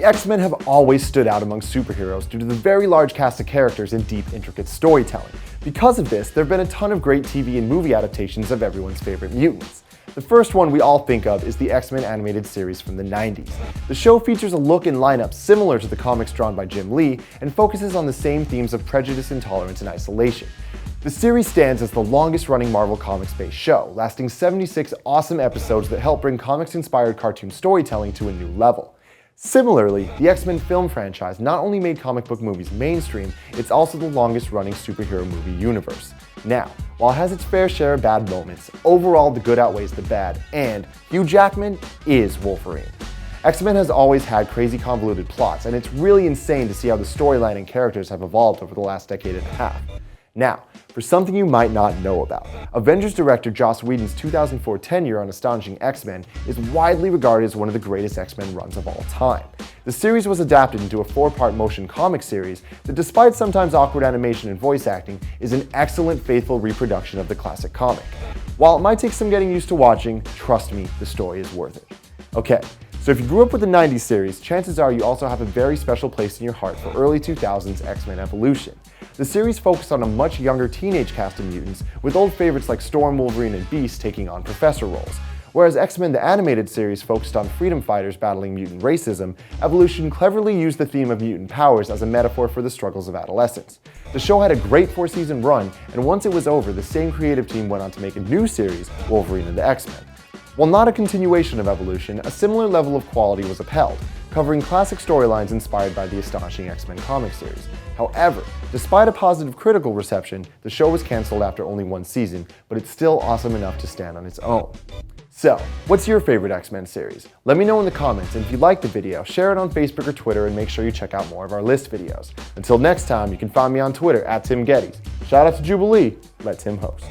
The X-Men have always stood out among superheroes due to the very large cast of characters and deep, intricate storytelling. Because of this, there have been a ton of great TV and movie adaptations of everyone's favorite mutants. The first one we all think of is the X-Men animated series from the 90s. The show features a look and lineup similar to the comics drawn by Jim Lee and focuses on the same themes of prejudice, intolerance, and isolation. The series stands as the longest-running Marvel Comics-based show, lasting 76 awesome episodes that help bring comics-inspired cartoon storytelling to a new level. Similarly, the X-Men film franchise not only made comic book movies mainstream, it's also the longest-running superhero movie universe. Now, while it has its fair share of bad moments, overall the good outweighs the bad, and Hugh Jackman is Wolverine. X-Men has always had crazy convoluted plots, and it's really insane to see how the storyline and characters have evolved over the last decade and a half. Now, for something you might not know about, Avengers director Joss Whedon's 2004 tenure on Astonishing X-Men is widely regarded as one of the greatest X-Men runs of all time. The series was adapted into a 4-part motion comic series that, despite sometimes awkward animation and voice acting, is an excellent, faithful reproduction of the classic comic. While it might take some getting used to watching, trust me, the story is worth it. Okay, so if you grew up with the 90s series, chances are you also have a very special place in your heart for early 2000s X-Men Evolution. The series focused on a much younger teenage cast of mutants, with old favorites like Storm, Wolverine, and Beast taking on professor roles. Whereas X-Men the Animated Series focused on freedom fighters battling mutant racism, Evolution cleverly used the theme of mutant powers as a metaphor for the struggles of adolescence. The show had a great 4-season run, and once it was over, the same creative team went on to make a new series, Wolverine and the X-Men. While not a continuation of Evolution, a similar level of quality was upheld, covering classic storylines inspired by the Astonishing X-Men comic series. However, despite a positive critical reception, the show was cancelled after only 1 season, but it's still awesome enough to stand on its own. So, what's your favorite X-Men series? Let me know in the comments, and if you liked the video, share it on Facebook or Twitter, and make sure you check out more of our list videos. Until next time, you can find me on Twitter @TimGettys. Shout out to Jubilee, let Tim host.